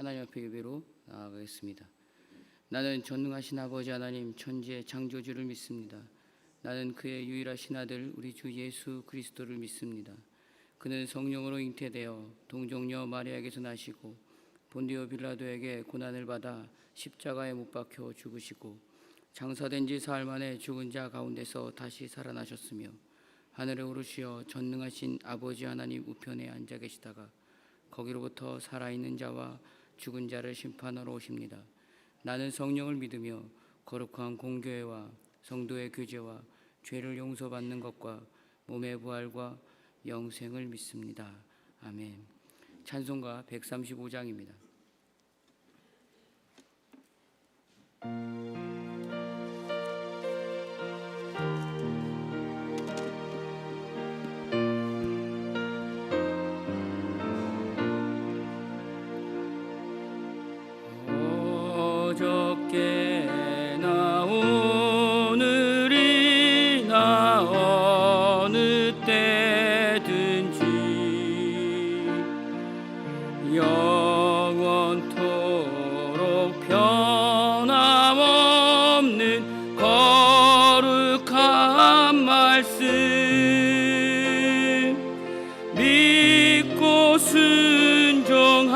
하나님 앞에 예배로 나아가겠습니다. 나는 전능하신 아버지 하나님 천지의 창조주를 믿습니다. 나는 그의 유일하신 아들 우리 주 예수 그리스도를 믿습니다. 그는 성령으로 잉태되어 동정녀 마리아에게서 나시고 본디오 빌라도에게 고난을 받아 십자가에 못 박혀 죽으시고 장사된 지 사흘 만에 죽은 자 가운데서 다시 살아나셨으며 하늘에 오르시어 전능하신 아버지 하나님 우편에 앉아 계시다가 거기로부터 살아있는 자와 죽은 자를 심판하러 오십니다. 나는 성령을 믿으며 거룩한 공교회와 성도의 교제와 죄를 용서받는 것과 몸의 부활과 영생을 믿습니다. 아멘. 찬송가 135장입니다. 어저께나 오늘이나 어느 때든지 영원토록 변함없는 거룩한 말씀 믿고 순종하는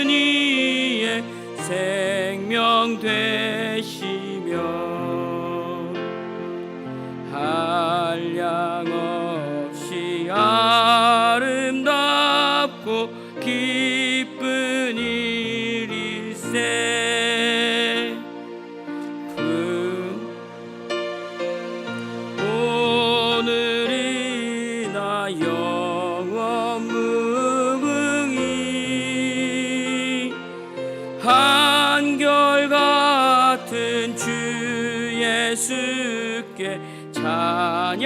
이의 생명 되시며 한량없이 아름답고 기쁜 일일세 오늘이나 영원 무궁히 한결같은 주 예수께 찬양합니다.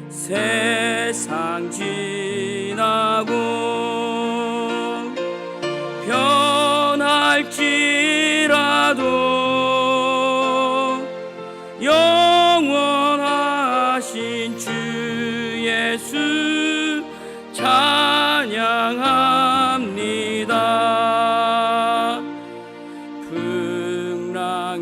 세상 지나고 변할지라도 영원하신 주 예수 찬양합니다.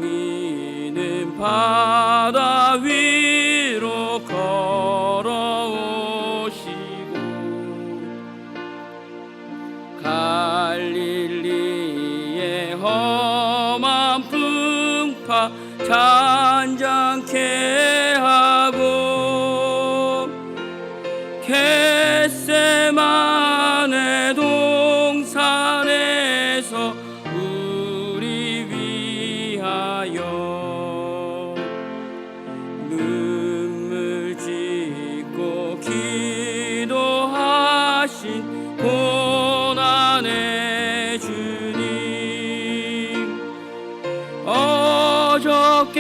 풍랑이는 바다 위로 걸어오시고 갈릴리의 험한 풍파 잔잔케 하고 겟세마네 동산에서 우리 위하여 눈물 짓고 기도하신 고난의 주님 어저께나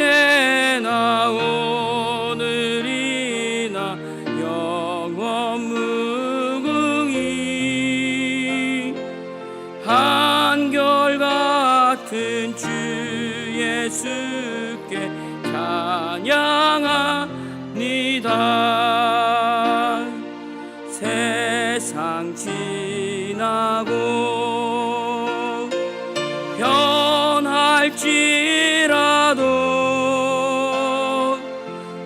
오늘이나 영원 무궁히 한결같은 주 예수께 찬양합니다. 세상 지나고 변할지라도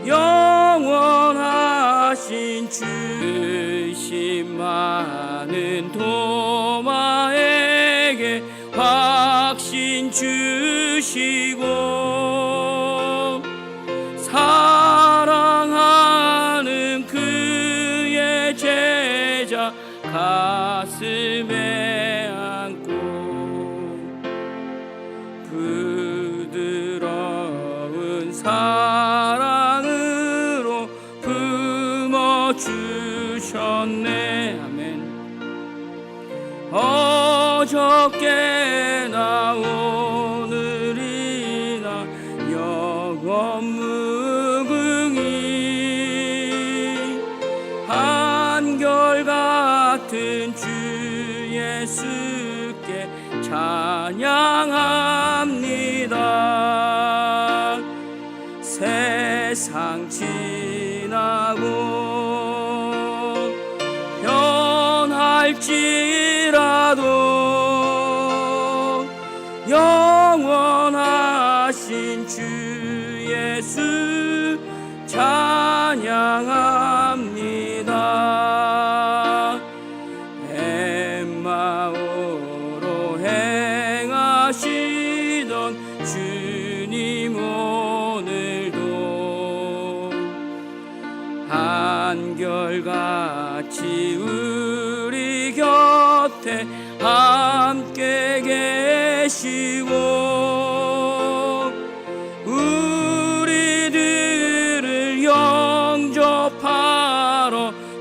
영원하신 주 의심 많은 도마에게 확신 주시고 사랑하는 그의 제자 가슴에 안고 부드러운 사랑으로 품어주셨네. 아멘. 어저께나 오늘이나 영원 무궁히 한결같은 주 예수께 찬양합니다. 세상 지나고 변 변할지라도 영원하신 주 예수 찬양합니다. 엠마오로 행하시던 주님 오늘도 한결같이 우리 곁에 함께 계시고 우리들을 영접하러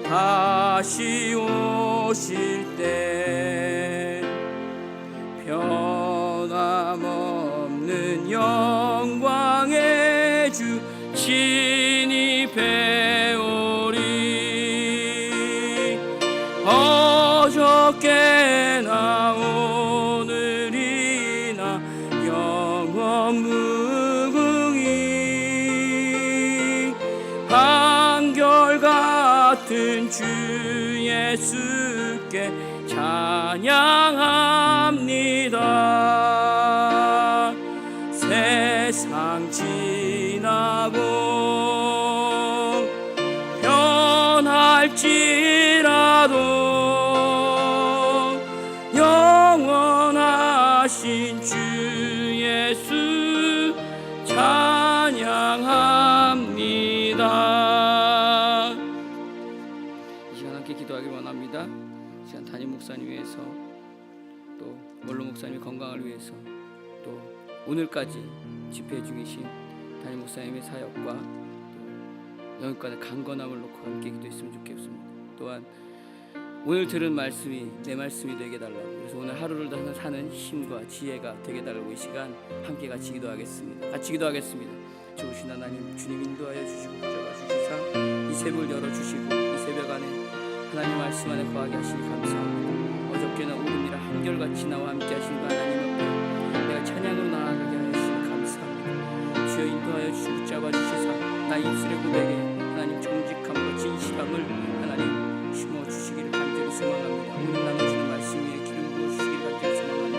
다시 오실 때 변함없는 영광의 주 진입해오리. 어저께나 오늘이나 영원 무궁히 한결같은 주 예수께 찬양합니다. 세상 지나고 변할지라도 영원하신 주 예수 찬양합니다. 이 시간 함께 기도하길 원합니다. 이 시간 담임 목사님 위해서, 또 원로 목사님의 건강을 위해서, 또 오늘까지 집회 중이신 담임 목사님의 사역과 또 영육간의 강건함을 놓고 함께 기도했으면 좋겠습니다. 또한 오늘 들은 말씀이 내 말씀이 되게 달라고, 그래서 오늘 하루를 사는 힘과 지혜가 되게 달라고 이 시간 함께 같이 기도하겠습니다. 같이 기도하겠습니다. 좋으신 하나님, 주님 인도하여 주시고 붙잡아 주시사 이 새벽을 열어주시고 이 새벽 안에 하나님 말씀 안에 거하게 하시니 감사합니다. 어저께나 오늘이라 한결같이 나와 함께 하시는 하나님 앞에 내가 찬양으로 나아가게 하시니 감사합니다. 주여 인도하여 주시고 붙잡아 주시사 나 입술의 고백에 하나님 정직함과 진실함을 하나님 심어주시기를 간절히 소망합니다. 오늘 나눠주는 말씀 위에 기름 부어주시기를 간절히 소망합니다.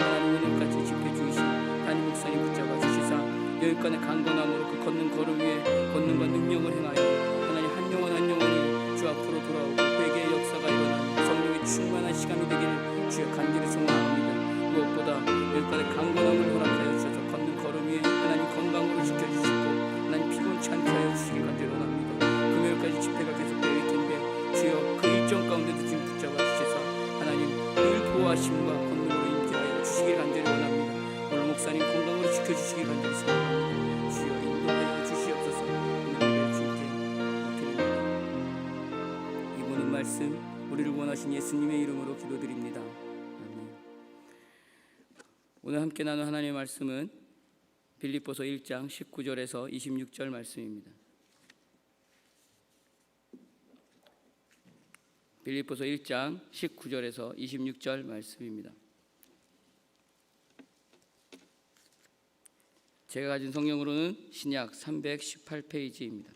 하나님 오늘까지 집회 중이신 담임 목사님 붙잡아 주시사 여기까지 강건함으로 그 걷는 걸음 위에 걷는과 능력을 행하여 하나님 한 영혼 한 영혼이 주 앞으로 돌아오고 회개의 역사가 일어나는 성령의 충만한 시간이 되기를 주여 간절히 소망합니다. 무엇보다 여기까지 강건함을 허락하여 주셔서 걷는 걸음 위에 하나님 건강으로 지켜주시고 하나님 피곤치 않게 하여 주시길 간절히 원합니다. 금요일까지 집회가 계속되어 있을 텐데 주여 그 일정 가운데도 지금 붙잡아 주셔서 하나님 늘 보호하심과 권능으로 임재하여 주시길 간절히 원합니다. 오늘 목사님 건강으로 지켜주시길 간절히 소망합니다. 주여 인도하여 주시옵소서. 오늘 주께 드립니다. 이 모든 말씀 우리를 원하신 예수님의 이름으로 기도드립니다. 아멘. 오늘 함께 나눈 하나님의 말씀은 빌립보서 1장 19절에서 26절 말씀입니다. 빌립보서 1장 19절에서 26절 말씀입니다. 제가 가진 성경으로는 신약 318페이지입니다.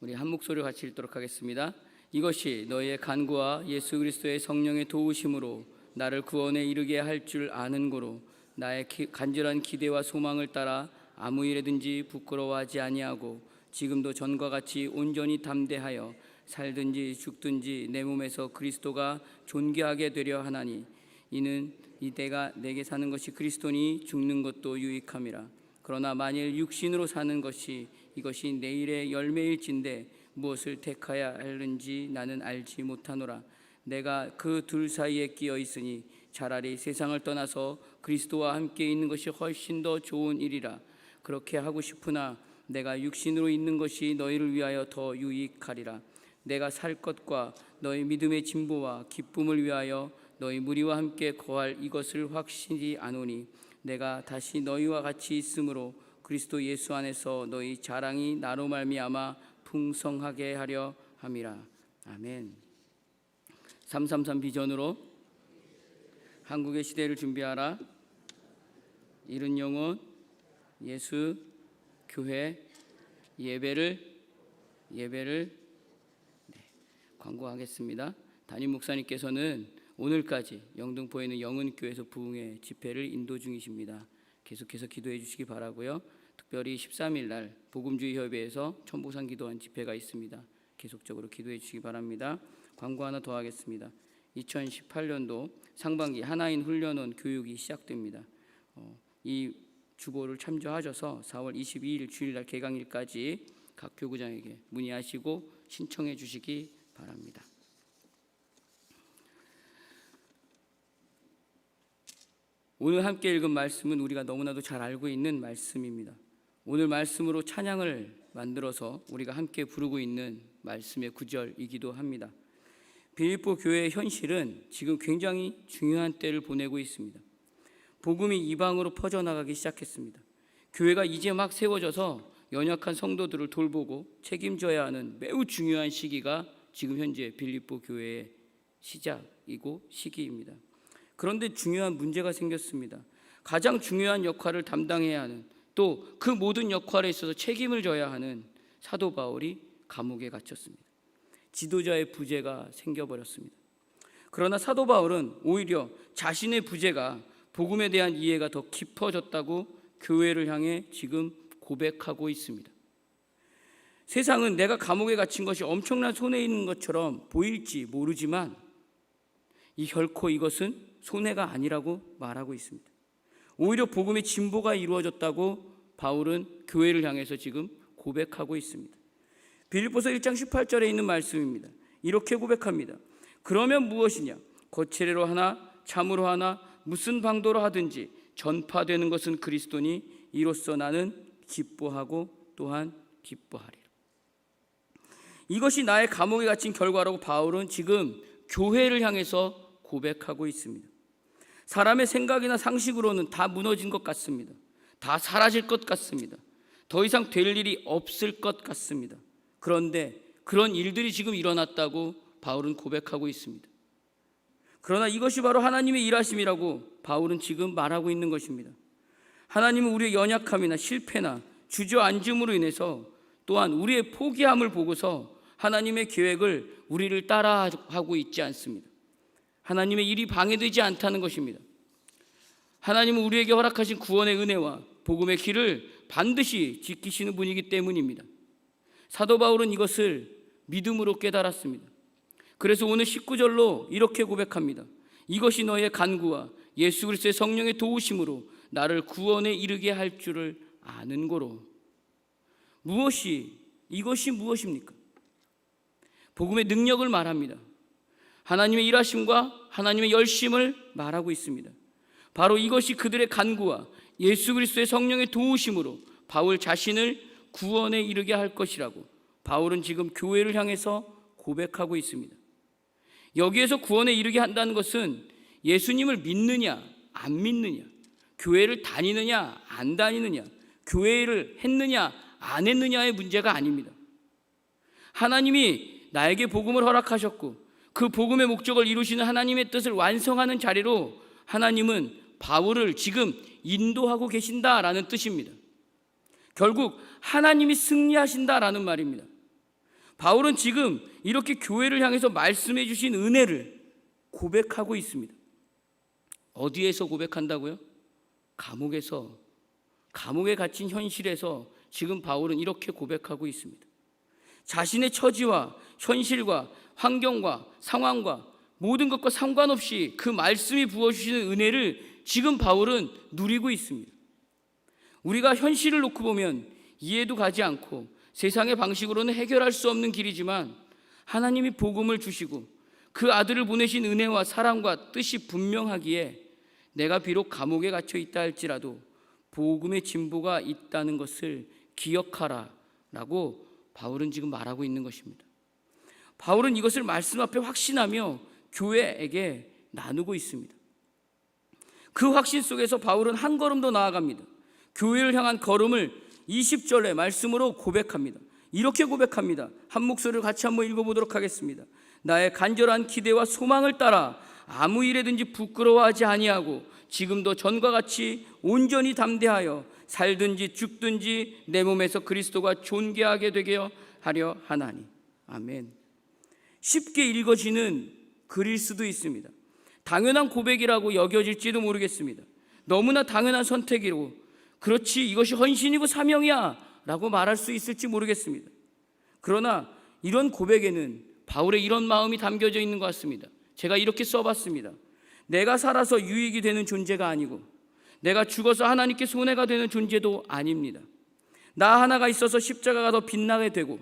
우리 한 목소리로 같이 읽도록 하겠습니다. 이것이 너희의 간구와 예수 그리스도의 성령의 도우심으로 나를 구원에 이르게 할 줄 아는 고로 나의 간절한 기대와 소망을 따라 아무 일에든지 부끄러워하지 아니하고 지금도 전과 같이 온전히 담대하여 살든지 죽든지 내 몸에서 그리스도가 존귀하게 되려 하나니 이는 이때가 내게 사는 것이 그리스도니 죽는 것도 유익함이라. 그러나 만일 육신으로 사는 것이 이것이 내일의 열매일진데 무엇을 택하야 하는지 나는 알지 못하노라. 내가 그 둘 사이에 끼어 있으니 차라리 세상을 떠나서 그리스도와 함께 있는 것이 훨씬 더 좋은 일이라. 그렇게 하고 싶으나 내가 육신으로 있는 것이 너희를 위하여 더 유익하리라. 내가 살 것과 너희 믿음의 진보와 기쁨을 위하여 너희 무리와 함께 거할 이것을 확신이 아노니 내가 다시 너희와 같이 있으므로 그리스도 예수 안에서 너희 자랑이 나로 말미암아 풍성하게 하려 함이라. 아멘. 333 비전으로 한국의 시대를 준비하라. 이른 영혼, 예수, 교회, 예배를 광고하겠습니다. 담임 목사님께서는 오늘까지 영등포에 있는 영은교회에서 부흥회 집회를 인도 중이십니다. 계속해서 기도해 주시기 바라고요. 특별히 13일 날 복음주의 협의회에서 천보산 기도한 집회가 있습니다. 계속적으로 기도해 주시기 바랍니다. 광고 하나 더 하겠습니다. 2018년도 상반기 하나인 훈련원 교육이 시작됩니다. 이 주보를 참조하셔서 4월 22일 주일날 개강일까지 각 교구장에게 문의하시고 신청해 주시기 바랍니다. 오늘 함께 읽은 말씀은 우리가 너무나도 잘 알고 있는 말씀입니다. 오늘 말씀으로 찬양을 만들어서 우리가 함께 부르고 있는 말씀의 구절이기도 합니다. 빌립보 교회의 현실은 지금 굉장히 중요한 때를 보내고 있습니다. 복음이 이방으로 퍼져나가기 시작했습니다. 교회가 이제 막 세워져서 연약한 성도들을 돌보고 책임져야 하는 매우 중요한 시기가 지금 현재 빌립보 교회의 시작이고 시기입니다. 그런데 중요한 문제가 생겼습니다. 가장 중요한 역할을 담당해야 하는, 또 그 모든 역할에 있어서 책임을 져야 하는 사도 바울이 감옥에 갇혔습니다. 지도자의 부재가 생겨버렸습니다. 그러나 사도 바울은 오히려 자신의 부재가 복음에 대한 이해가 더 깊어졌다고 교회를 향해 지금 고백하고 있습니다. 세상은 내가 감옥에 갇힌 것이 엄청난 손해 있는 것처럼 보일지 모르지만 결코 이것은 손해가 아니라고 말하고 있습니다. 오히려 복음의 진보가 이루어졌다고 바울은 교회를 향해서 지금 고백하고 있습니다. 빌립보서 1장 18절에 있는 말씀입니다. 이렇게 고백합니다. 그러면 무엇이냐? 거칠애로 하나 참으로 하나 무슨 방도로 하든지 전파되는 것은 그리스도니 이로써 나는 기뻐하고 또한 기뻐하리라. 이것이 나의 감옥에 갇힌 결과라고 바울은 지금 교회를 향해서 고백하고 있습니다. 사람의 생각이나 상식으로는 다 무너진 것 같습니다. 다 사라질 것 같습니다. 더 이상 될 일이 없을 것 같습니다. 그런데 그런 일들이 지금 일어났다고 바울은 고백하고 있습니다. 그러나 이것이 바로 하나님의 일하심이라고 바울은 지금 말하고 있는 것입니다. 하나님은 우리의 연약함이나 실패나 주저앉음으로 인해서 또한 우리의 포기함을 보고서 하나님의 계획을 우리를 따라하고 있지 않습니다. 하나님의 일이 방해되지 않다는 것입니다. 하나님은 우리에게 허락하신 구원의 은혜와 복음의 길을 반드시 지키시는 분이기 때문입니다. 사도 바울은 이것을 믿음으로 깨달았습니다. 그래서 오늘 19절로 이렇게 고백합니다. 이것이 너의 간구와 예수 그리스도의 성령의 도우심으로 나를 구원에 이르게 할 줄을 아는 고로. 이것이 무엇입니까? 복음의 능력을 말합니다. 하나님의 일하심과 하나님의 열심을 말하고 있습니다. 바로 이것이 그들의 간구와 예수 그리스도의 성령의 도우심으로 바울 자신을 구원에 이르게 할 것이라고 바울은 지금 교회를 향해서 고백하고 있습니다. 여기에서 구원에 이르게 한다는 것은 예수님을 믿느냐 안 믿느냐, 교회를 다니느냐 안 다니느냐, 교회를 했느냐 안 했느냐의 문제가 아닙니다. 하나님이 나에게 복음을 허락하셨고 그 복음의 목적을 이루시는 하나님의 뜻을 완성하는 자리로 하나님은 바울을 지금 인도하고 계신다라는 뜻입니다. 결국 하나님이 승리하신다라는 말입니다. 바울은 지금 이렇게 교회를 향해서 말씀해 주신 은혜를 고백하고 있습니다. 어디에서 고백한다고요? 감옥에 갇힌 현실에서 지금 바울은 이렇게 고백하고 있습니다. 자신의 처지와 현실과 환경과 상황과 모든 것과 상관없이 그 말씀이 부어주시는 은혜를 지금 바울은 누리고 있습니다. 우리가 현실을 놓고 보면 이해도 가지 않고 세상의 방식으로는 해결할 수 없는 길이지만 하나님이 복음을 주시고 그 아들을 보내신 은혜와 사랑과 뜻이 분명하기에 내가 비록 감옥에 갇혀 있다 할지라도 복음의 진보가 있다는 것을 기억하라 라고 바울은 지금 말하고 있는 것입니다. 바울은 이것을 말씀 앞에 확신하며 교회에게 나누고 있습니다. 그 확신 속에서 바울은 한 걸음 더 나아갑니다. 교회를 향한 걸음을 20절의 말씀으로 고백합니다. 이렇게 고백합니다. 한 목소리를 같이 한번 읽어보도록 하겠습니다. 나의 간절한 기대와 소망을 따라 아무 일에든지 부끄러워하지 아니하고 지금도 전과 같이 온전히 담대하여 살든지 죽든지 내 몸에서 그리스도가 존귀하게 되게 하려 하나니. 아멘. 쉽게 읽어지는 글일 수도 있습니다. 당연한 고백이라고 여겨질지도 모르겠습니다. 너무나 당연한 선택이고, 그렇지 이것이 헌신이고 사명이야 라고 말할 수 있을지 모르겠습니다. 그러나 이런 고백에는 바울의 이런 마음이 담겨져 있는 것 같습니다. 제가 이렇게 써봤습니다. 내가 살아서 유익이 되는 존재가 아니고, 내가 죽어서 하나님께 손해가 되는 존재도 아닙니다. 나 하나가 있어서 십자가가 더 빛나게 되고,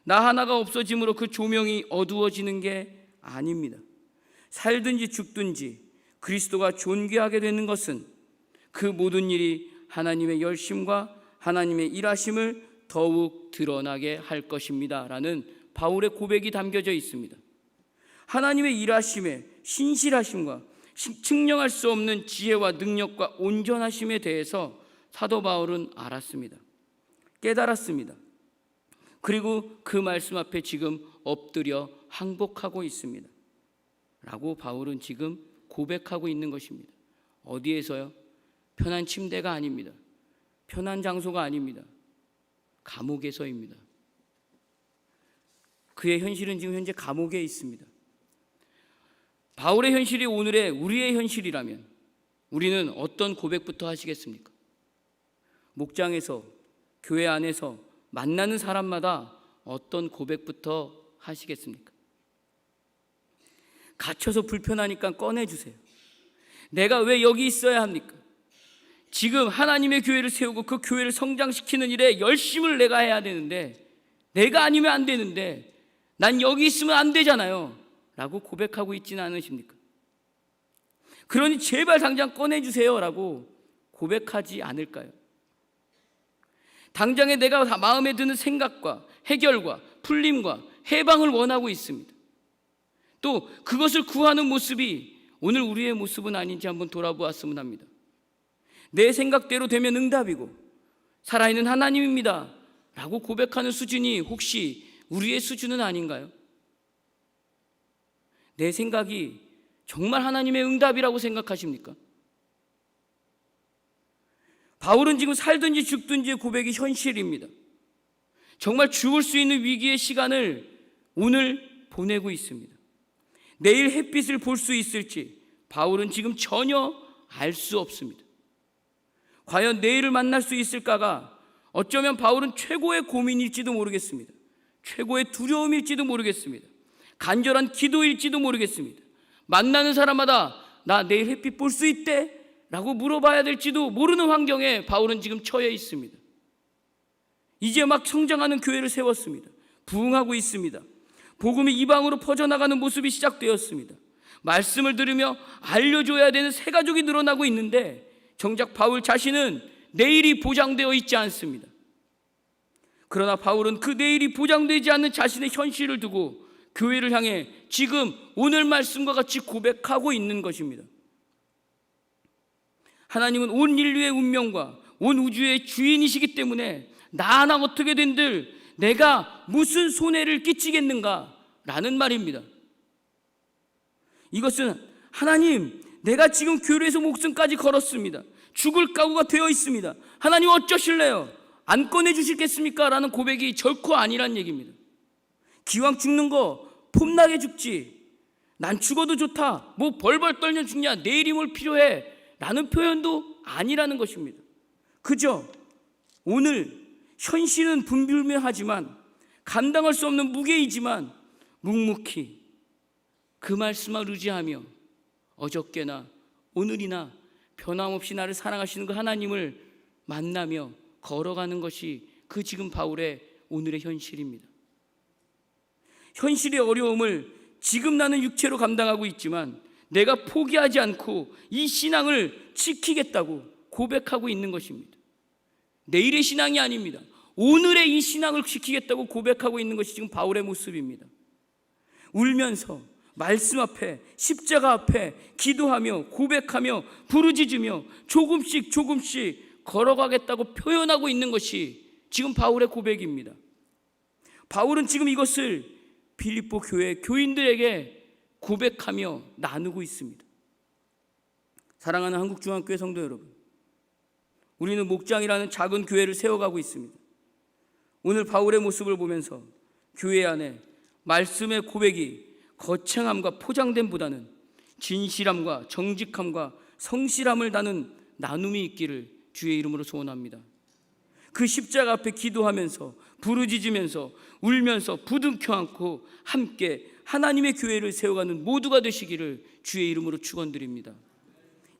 나 하나가 없어짐으로 그 조명이 어두워지는 게 아닙니다. 살든지 죽든지 그리스도가 존귀하게 되는 것은 그 모든 일이 하나님의 열심과 하나님의 일하심을 더욱 드러나게 할 것입니다 라는 바울의 고백이 담겨져 있습니다. 하나님의 일하심에 신실하심과 측량할 수 없는 지혜와 능력과 온전하심에 대해서 사도 바울은 알았습니다. 깨달았습니다. 그리고 그 말씀 앞에 지금 엎드려 항복하고 있습니다 라고 바울은 지금 고백하고 있는 것입니다. 어디에서요? 편한 침대가 아닙니다. 편한 장소가 아닙니다. 감옥에서입니다. 그의 현실은 지금 현재 감옥에 있습니다. 바울의 현실이 오늘의 우리의 현실이라면 우리는 어떤 고백부터 하시겠습니까? 목장에서, 교회 안에서 만나는 사람마다 어떤 고백부터 하시겠습니까? 갇혀서 불편하니까 꺼내주세요. 내가 왜 여기 있어야 합니까? 지금 하나님의 교회를 세우고 그 교회를 성장시키는 일에 열심을 내가 해야 되는데, 내가 아니면 안 되는데 난 여기 있으면 안 되잖아요 라고 고백하고 있지는 않으십니까? 그러니 제발 당장 꺼내주세요 라고 고백하지 않을까요? 당장에 내가 마음에 드는 생각과 해결과 풀림과 해방을 원하고 있습니다. 또 그것을 구하는 모습이 오늘 우리의 모습은 아닌지 한번 돌아보았으면 합니다. 내 생각대로 되면 응답이고 살아있는 하나님입니다 라고 고백하는 수준이 혹시 우리의 수준은 아닌가요? 내 생각이 정말 하나님의 응답이라고 생각하십니까? 바울은 지금 살든지 죽든지의 고백이 현실입니다. 정말 죽을 수 있는 위기의 시간을 오늘 보내고 있습니다. 내일 햇빛을 볼 수 있을지 바울은 지금 전혀 알 수 없습니다. 과연 내일을 만날 수 있을까가 어쩌면 바울은 최고의 고민일지도 모르겠습니다. 최고의 두려움일지도 모르겠습니다. 간절한 기도일지도 모르겠습니다. 만나는 사람마다 나 내일 햇빛 볼 수 있대? 라고 물어봐야 될지도 모르는 환경에 바울은 지금 처해 있습니다. 이제 막 성장하는 교회를 세웠습니다. 부흥하고 있습니다. 복음이 이방으로 퍼져나가는 모습이 시작되었습니다. 말씀을 들으며 알려줘야 되는 새 가족이 늘어나고 있는데 정작 바울 자신은 내일이 보장되어 있지 않습니다. 그러나 바울은 그 내일이 보장되지 않는 자신의 현실을 두고 교회를 향해 지금 오늘 말씀과 같이 고백하고 있는 것입니다. 하나님은 온 인류의 운명과 온 우주의 주인이시기 때문에 나 하나 어떻게 된들 내가 무슨 손해를 끼치겠는가 라는 말입니다. 이것은 하나님, 내가 지금 교회에서 목숨까지 걸었습니다. 죽을 각오가 되어 있습니다. 하나님 어쩌실래요? 안 꺼내주시겠습니까? 라는 고백이 결코 아니란 얘기입니다. 기왕 죽는 거 폼나게 죽지, 난 죽어도 좋다, 뭐 벌벌 떨며 죽냐, 내일이 뭘 필요해 라는 표현도 아니라는 것입니다. 그저 오늘 현실은 분불명하지만 감당할 수 없는 무게이지만 묵묵히 그 말씀을 의지하며 어저께나 오늘이나 변함없이 나를 사랑하시는 그 하나님을 만나며 걸어가는 것이 그 지금 바울의 오늘의 현실입니다. 현실의 어려움을 지금 나는 육체로 감당하고 있지만 내가 포기하지 않고 이 신앙을 지키겠다고 고백하고 있는 것입니다. 내일의 신앙이 아닙니다. 오늘의 이 신앙을 지키겠다고 고백하고 있는 것이 지금 바울의 모습입니다. 울면서 말씀 앞에, 십자가 앞에 기도하며 고백하며 부르짖으며 조금씩 걸어가겠다고 표현하고 있는 것이 지금 바울의 고백입니다. 바울은 지금 이것을 빌립보 교회 교인들에게 고백하며 나누고 있습니다. 사랑하는 한국중앙교회 성도 여러분, 우리는 목장이라는 작은 교회를 세워가고 있습니다. 오늘 바울의 모습을 보면서 교회 안에 말씀의 고백이 거창함과 포장됨보다는 진실함과 정직함과 성실함을 다는 나눔이 있기를 주의 이름으로 소원합니다. 그 십자가 앞에 기도하면서 부르짖으면서 울면서 부둥켜 안고 함께 하나님의 교회를 세워가는 모두가 되시기를 주의 이름으로 축원드립니다.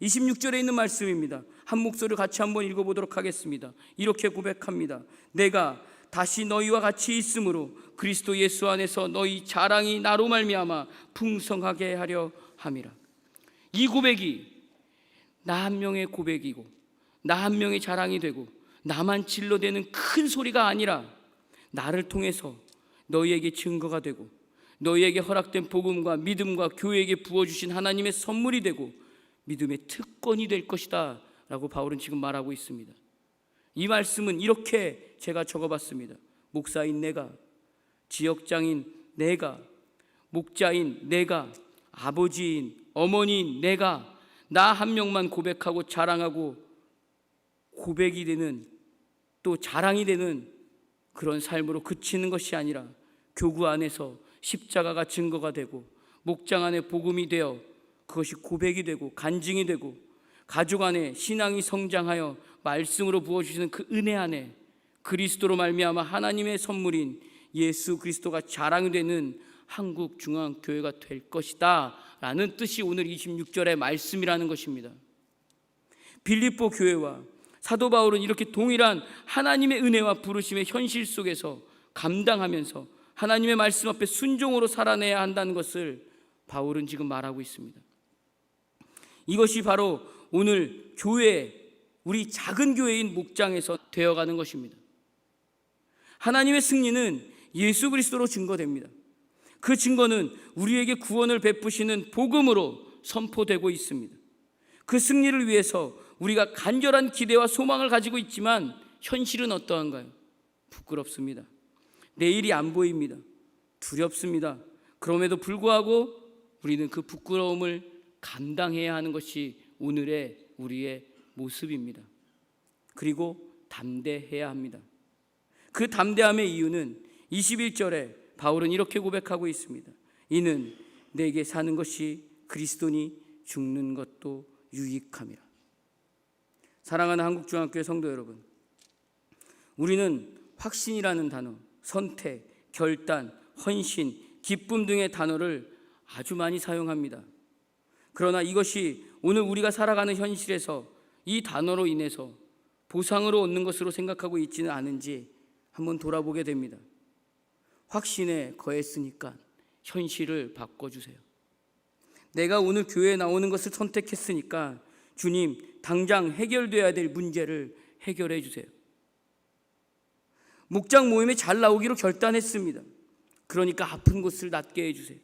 26절에 있는 말씀입니다. 한 목소리를 같이 한번 읽어보도록 하겠습니다. 이렇게 고백합니다. 내가 다시 너희와 같이 있으므로 그리스도 예수 안에서 너희 자랑이 나로 말미암아 풍성하게 하려 함이라. 이 고백이 나 한 명의 고백이고 나 한 명의 자랑이 되고 나만 질러대는 큰 소리가 아니라 나를 통해서 너희에게 증거가 되고 너희에게 허락된 복음과 믿음과 교회에게 부어주신 하나님의 선물이 되고 믿음의 특권이 될 것이다 라고 바울은 지금 말하고 있습니다. 이 말씀은 이렇게 제가 적어봤습니다. 목사인 내가, 지역장인 내가, 목자인 내가, 아버지인 어머니인 내가 나 한 명만 고백하고 자랑하고 고백이 되는 또 자랑이 되는 그런 삶으로 그치는 것이 아니라 교구 안에서 십자가가 증거가 되고 목장 안에 복음이 되어 그것이 고백이 되고 간증이 되고 가족 안에 신앙이 성장하여 말씀으로 부어주시는 그 은혜 안에 그리스도로 말미암아 하나님의 선물인 예수 그리스도가 자랑이 되는 한국중앙교회가 될 것이다 라는 뜻이 오늘 26절의 말씀이라는 것입니다. 빌립보 교회와 사도 바울은 이렇게 동일한 하나님의 은혜와 부르심의 현실 속에서 감당하면서 하나님의 말씀 앞에 순종으로 살아내야 한다는 것을 바울은 지금 말하고 있습니다. 이것이 바로 오늘 교회, 우리 작은 교회인 목장에서 되어가는 것입니다. 하나님의 승리는 예수 그리스도로 증거됩니다. 그 증거는 우리에게 구원을 베푸시는 복음으로 선포되고 있습니다. 그 승리를 위해서 우리가 간절한 기대와 소망을 가지고 있지만 현실은 어떠한가요? 부끄럽습니다. 내일이 안 보입니다. 두렵습니다. 그럼에도 불구하고 우리는 그 부끄러움을 감당해야 하는 것이 오늘의 우리의 모습입니다. 그리고 담대해야 합니다. 그 담대함의 이유는 21절에 바울은 이렇게 고백하고 있습니다. 이는 내게 사는 것이 그리스도니 죽는 것도 유익함이라. 사랑하는 한국중앙교회 성도 여러분, 우리는 확신이라는 단어, 선택, 결단, 헌신, 기쁨 등의 단어를 아주 많이 사용합니다. 그러나 이것이 오늘 우리가 살아가는 현실에서 이 단어로 인해서 보상으로 얻는 것으로 생각하고 있지는 않은지 한번 돌아보게 됩니다. 확신에 거했으니까 현실을 바꿔주세요. 내가 오늘 교회에 나오는 것을 선택했으니까 주님, 당장 해결돼야 될 문제를 해결해 주세요. 목장 모임에 잘 나오기로 결단했습니다. 그러니까 아픈 곳을 낫게 해주세요.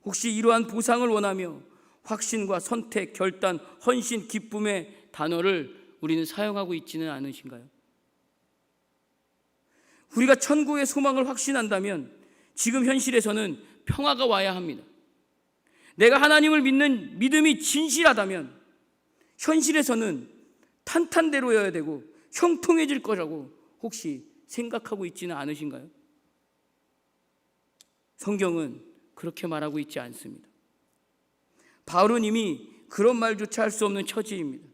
혹시 이러한 보상을 원하며 확신과 선택, 결단, 헌신, 기쁨의 단어를 우리는 사용하고 있지는 않으신가요? 우리가 천국의 소망을 확신한다면 지금 현실에서는 평화가 와야 합니다. 내가 하나님을 믿는 믿음이 진실하다면 현실에서는 탄탄대로여야 되고 형통해질 거라고 혹시 생각하고 있지는 않으신가요? 성경은 그렇게 말하고 있지 않습니다. 바울은 이미 그런 말조차 할 수 없는 처지입니다.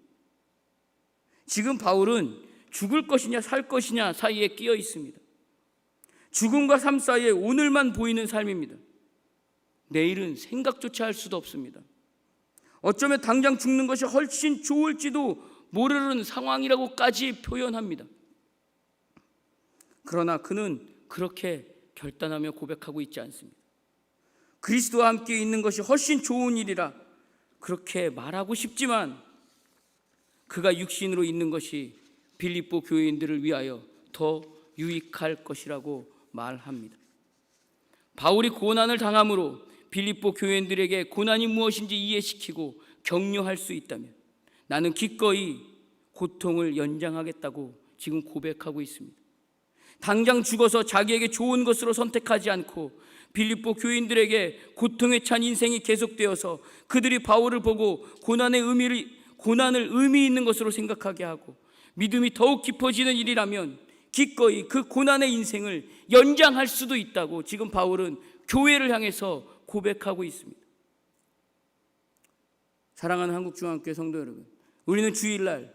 지금 바울은 죽을 것이냐 살 것이냐 사이에 끼어 있습니다. 죽음과 삶 사이에 오늘만 보이는 삶입니다. 내일은 생각조차 할 수도 없습니다. 어쩌면 당장 죽는 것이 훨씬 좋을지도 모르는 상황이라고까지 표현합니다. 그러나 그는 그렇게 결단하며 고백하고 있지 않습니다. 그리스도와 함께 있는 것이 훨씬 좋은 일이라 그렇게 말하고 싶지만 그가 육신으로 있는 것이 빌립보 교회인들을 위하여 더 유익할 것이라고 말합니다. 바울이 고난을 당함으로 빌립보 교회인들에게 고난이 무엇인지 이해시키고 격려할 수 있다면 나는 기꺼이 고통을 연장하겠다고 지금 고백하고 있습니다. 당장 죽어서 자기에게 좋은 것으로 선택하지 않고 빌립보 교인들에게 고통에 찬 인생이 계속되어서 그들이 바울을 보고 고난을 의미 있는 것으로 생각하게 하고 믿음이 더욱 깊어지는 일이라면 기꺼이 그 고난의 인생을 연장할 수도 있다고 지금 바울은 교회를 향해서 고백하고 있습니다. 사랑하는 한국중앙교회 성도 여러분, 우리는 주일날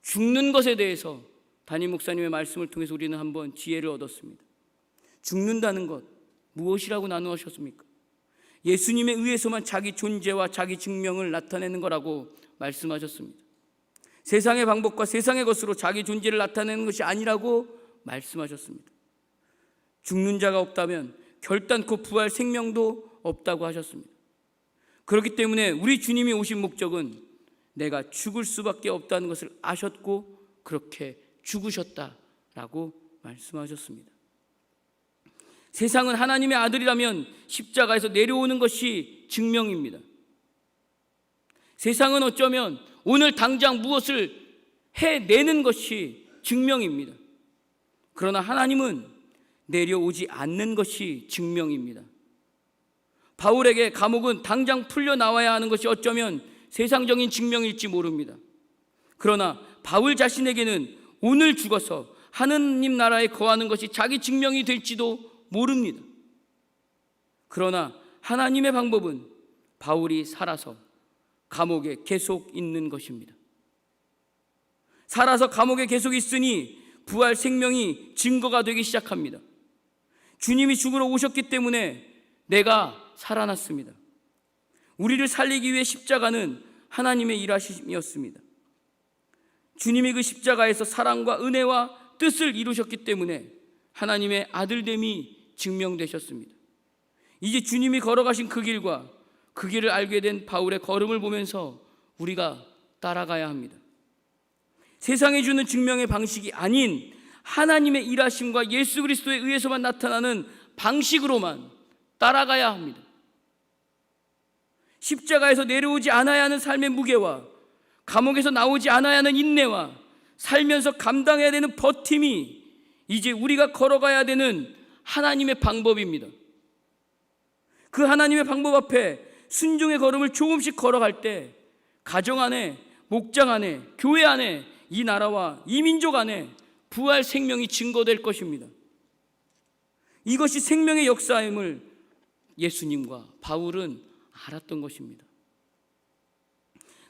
죽는 것에 대해서 담임 목사님의 말씀을 통해서 우리는 한번 지혜를 얻었습니다. 죽는다는 것 무엇이라고 나누셨습니까? 예수님에 의해서만 자기 존재와 자기 증명을 나타내는 거라고 말씀하셨습니다. 세상의 방법과 세상의 것으로 자기 존재를 나타내는 것이 아니라고 말씀하셨습니다. 죽는 자가 없다면 결단코 부활 생명도 없다고 하셨습니다. 그렇기 때문에 우리 주님이 오신 목적은 내가 죽을 수밖에 없다는 것을 아셨고 그렇게 죽으셨다라고 말씀하셨습니다. 세상은 하나님의 아들이라면 십자가에서 내려오는 것이 증명입니다. 세상은 어쩌면 오늘 당장 무엇을 해내는 것이 증명입니다. 그러나 하나님은 내려오지 않는 것이 증명입니다. 바울에게 감옥은 당장 풀려나와야 하는 것이 어쩌면 세상적인 증명일지 모릅니다. 그러나 바울 자신에게는 오늘 죽어서 하느님 나라에 거하는 것이 자기 증명이 될지도 모릅니다. 그러나 하나님의 방법은 바울이 살아서 감옥에 계속 있는 것입니다. 살아서 감옥에 계속 있으니 부활 생명이 증거가 되기 시작합니다. 주님이 죽으러 오셨기 때문에 내가 살아났습니다. 우리를 살리기 위해 십자가는 하나님의 일하심이었습니다. 주님이 그 십자가에서 사랑과 은혜와 뜻을 이루셨기 때문에 하나님의 아들됨이 증명되셨습니다. 이제 주님이 걸어가신 그 길과 그 길을 알게 된 바울의 걸음을 보면서 우리가 따라가야 합니다. 세상이 주는 증명의 방식이 아닌 하나님의 일하심과 예수 그리스도에 의해서만 나타나는 방식으로만 따라가야 합니다. 십자가에서 내려오지 않아야 하는 삶의 무게와 감옥에서 나오지 않아야 하는 인내와 살면서 감당해야 되는 버팀이 이제 우리가 걸어가야 되는 하나님의 방법입니다. 그 하나님의 방법 앞에 순종의 걸음을 조금씩 걸어갈 때 가정 안에, 목장 안에, 교회 안에, 이 나라와 이 민족 안에 부활 생명이 증거될 것입니다. 이것이 생명의 역사임을 예수님과 바울은 알았던 것입니다.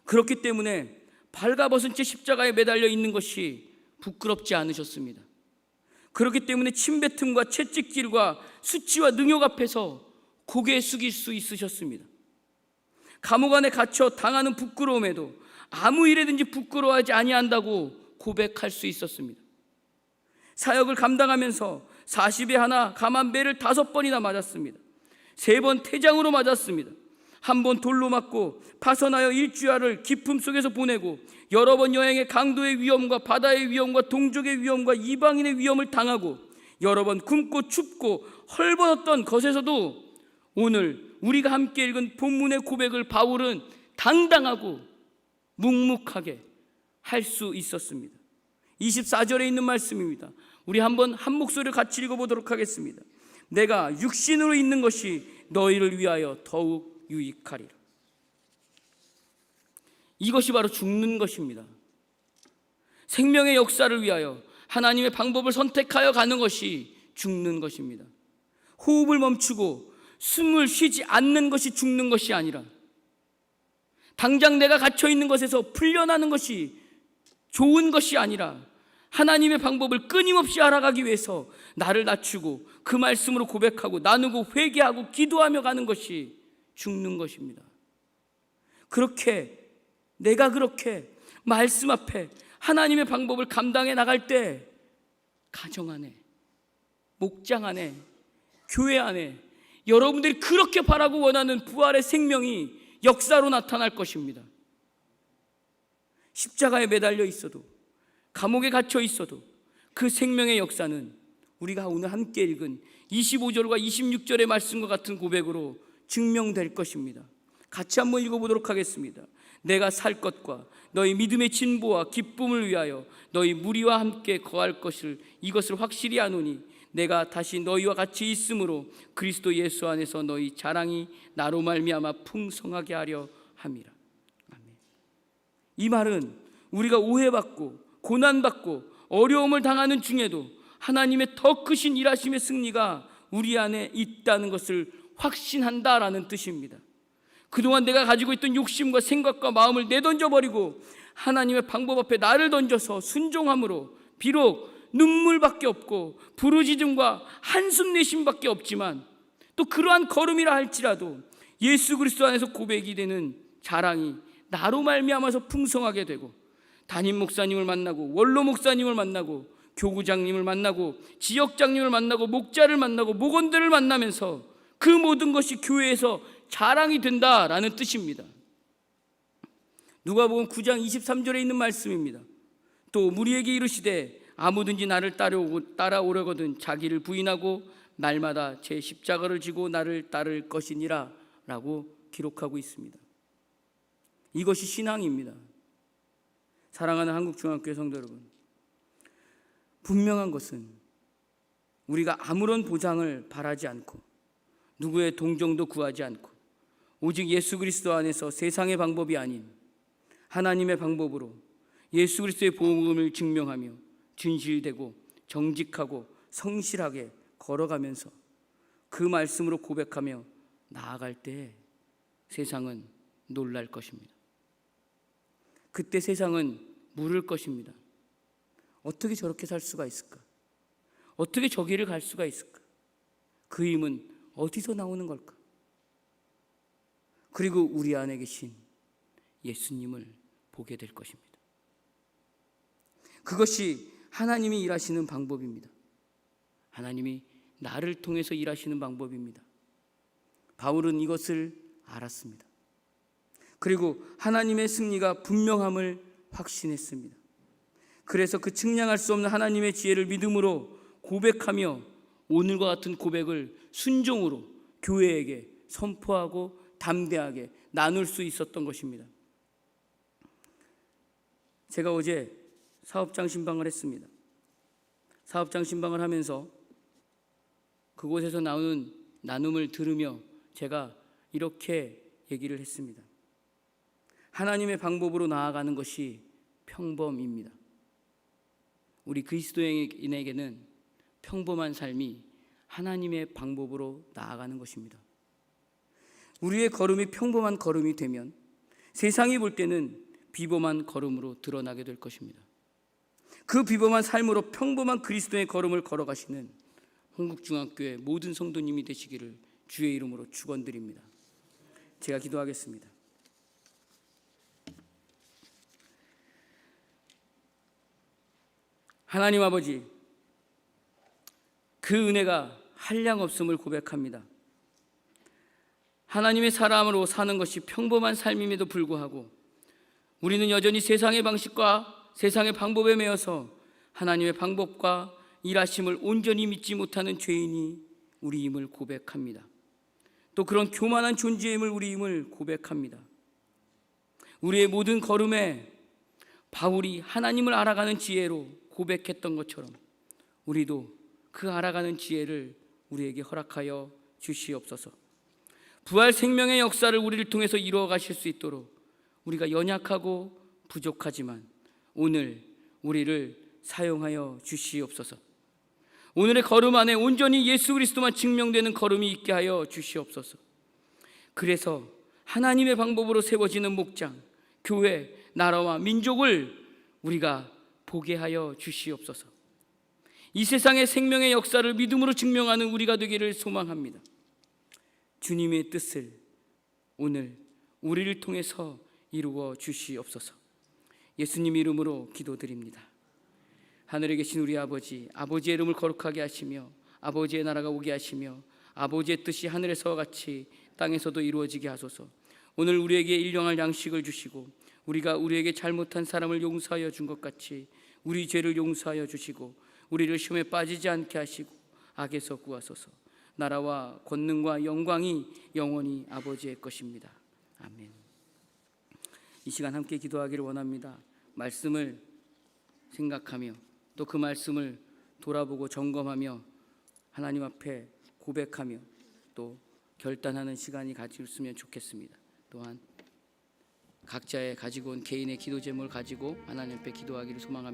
그렇기 때문에 발가벗은 채 십자가에 매달려 있는 것이 부끄럽지 않으셨습니다. 그렇기 때문에 침뱉음과 채찍질과 수치와 능욕 앞에서 고개 숙일 수 있으셨습니다. 감옥 안에 갇혀 당하는 부끄러움에도 아무 일에든지 부끄러워하지 아니한다고 고백할 수 있었습니다. 사역을 감당하면서 40에 하나 감한 배를 5번이나 맞았습니다. 3번 태장으로 맞았습니다. 1번 돌로 맞고 파선하여 일주야를 기품 속에서 보내고 여러 번 여행의 강도의 위험과 바다의 위험과 동족의 위험과 이방인의 위험을 당하고 여러 번 굶고 춥고 헐벗었던 것에서도 오늘 우리가 함께 읽은 본문의 고백을 바울은 당당하고 묵묵하게 할 수 있었습니다. 24절에 있는 말씀입니다. 우리 한번 한 목소리를 같이 읽어보도록 하겠습니다. 내가 육신으로 있는 것이 너희를 위하여 더욱 유익하리라. 이것이 바로 죽는 것입니다. 생명의 역사를 위하여 하나님의 방법을 선택하여 가는 것이 죽는 것입니다. 호흡을 멈추고 숨을 쉬지 않는 것이 죽는 것이 아니라 당장 내가 갇혀 있는 것에서 풀려나는 것이 좋은 것이 아니라 하나님의 방법을 끊임없이 알아가기 위해서 나를 낮추고 그 말씀으로 고백하고 나누고 회개하고 기도하며 가는 것이 죽는 것입니다. 내가 그렇게 말씀 앞에 하나님의 방법을 감당해 나갈 때 가정 안에, 목장 안에, 교회 안에 여러분들이 그렇게 바라고 원하는 부활의 생명이 역사로 나타날 것입니다. 십자가에 매달려 있어도, 감옥에 갇혀 있어도 그 생명의 역사는 우리가 오늘 함께 읽은 25절과 26절의 말씀과 같은 고백으로 증명될 것입니다. 같이 한번 읽어보도록 하겠습니다. 내가 살 것과 너희 믿음의 진보와 기쁨을 위하여 너희 무리와 함께 거할 것을 이것을 확실히 아노니 내가 다시 너희와 같이 있으므로 그리스도 예수 안에서 너희 자랑이 나로 말미암아 풍성하게 하려 함이라. 아멘. 이 말은 우리가 오해받고 고난받고 어려움을 당하는 중에도 하나님의 더 크신 일하심의 승리가 우리 안에 있다는 것을 확신한다라는 뜻입니다. 그동안 내가 가지고 있던 욕심과 생각과 마음을 내던져버리고 하나님의 방법 앞에 나를 던져서 순종함으로 비록 눈물밖에 없고 부르짖음과 한숨 내심밖에 없지만 또 그러한 걸음이라 할지라도 예수 그리스도 안에서 고백이 되는 자랑이 나로 말미암아서 풍성하게 되고 담임 목사님을 만나고 원로 목사님을 만나고 교구장님을 만나고 지역장님을 만나고 목자를 만나고 목원들을 만나면서 그 모든 것이 교회에서 자랑이 된다라는 뜻입니다. 누가복음 9장 23절에 있는 말씀입니다. 또 무리에게 이르시되 아무든지 나를 따라오려거든 자기를 부인하고 날마다 제 십자가를 지고 나를 따를 것이니라 라고 기록하고 있습니다. 이것이 신앙입니다. 사랑하는 한국중앙교회 성도 여러분, 분명한 것은 우리가 아무런 보상을 바라지 않고 누구의 동정도 구하지 않고 오직 예수 그리스도 안에서 세상의 방법이 아닌 하나님의 방법으로 예수 그리스도의 복음을 증명하며 진실되고 정직하고 성실하게 걸어가면서 그 말씀으로 고백하며 나아갈 때 세상은 놀랄 것입니다. 그때 세상은 물을 것입니다. 어떻게 저렇게 살 수가 있을까? 어떻게 저 길을 갈 수가 있을까? 그 힘은 어디서 나오는 걸까? 그리고 우리 안에 계신 예수님을 보게 될 것입니다. 그것이 하나님이 일하시는 방법입니다. 하나님이 나를 통해서 일하시는 방법입니다. 바울은 이것을 알았습니다. 그리고 하나님의 승리가 분명함을 확신했습니다. 그래서 그 측량할 수 없는 하나님의 지혜를 믿음으로 고백하며 오늘과 같은 고백을 순종으로 교회에게 선포하고 담대하게 나눌 수 있었던 것입니다. 제가 어제 사업장 신방을 했습니다. 사업장 신방을 하면서 그곳에서 나오는 나눔을 들으며 제가 이렇게 얘기를 했습니다. 하나님의 방법으로 나아가는 것이 평범입니다. 우리 그리스도인에게는 평범한 삶이 하나님의 방법으로 나아가는 것입니다. 우리의 걸음이 평범한 걸음이 되면 세상이 볼 때는 비범한 걸음으로 드러나게 될 것입니다. 그 비범한 삶으로 평범한 그리스도의 걸음을 걸어가시는 홍국중앙교회 모든 성도님이 되시기를 주의 이름으로 축원드립니다. 제가 기도하겠습니다. 하나님 아버지, 그 은혜가 한량없음을 고백합니다. 하나님의 사람으로 사는 것이 평범한 삶임에도 불구하고 우리는 여전히 세상의 방식과 세상의 방법에 매여서 하나님의 방법과 일하심을 온전히 믿지 못하는 죄인이 우리임을 고백합니다. 또 그런 교만한 존재임을 우리임을 고백합니다. 우리의 모든 걸음에 바울이 하나님을 알아가는 지혜로 고백했던 것처럼 우리도 그 알아가는 지혜를 우리에게 허락하여 주시옵소서. 부활 생명의 역사를 우리를 통해서 이루어 가실 수 있도록 우리가 연약하고 부족하지만 오늘 우리를 사용하여 주시옵소서. 오늘의 걸음 안에 온전히 예수 그리스도만 증명되는 걸음이 있게 하여 주시옵소서. 그래서 하나님의 방법으로 세워지는 목장, 교회, 나라와 민족을 우리가 보게 하여 주시옵소서. 이 세상의 생명의 역사를 믿음으로 증명하는 우리가 되기를 소망합니다. 주님의 뜻을 오늘 우리를 통해서 이루어 주시옵소서. 예수님 이름으로 기도드립니다. 하늘에 계신 우리 아버지, 아버지의 이름을 거룩하게 하시며 아버지의 나라가 오게 하시며 아버지의 뜻이 하늘에서와 같이 땅에서도 이루어지게 하소서. 오늘 우리에게 일용할 양식을 주시고 우리가 우리에게 잘못한 사람을 용서하여 준 것 같이 우리 죄를 용서하여 주시고 우리를 시험에 빠지지 않게 하시고 악에서 구하소서. 나라와 권능과 영광이 영원히 아버지의 것입니다. 아멘. 이 시간 함께 기도하기를 원합니다. 말씀을 생각하며 또 그 말씀을 돌아보고 점검하며 하나님 앞에 고백하며 또 결단하는 시간이 가졌으면 좋겠습니다. 또한 각자의 가지고 온 개인의 기도 제목을 가지고 하나님 앞에 기도하기를 소망합니다.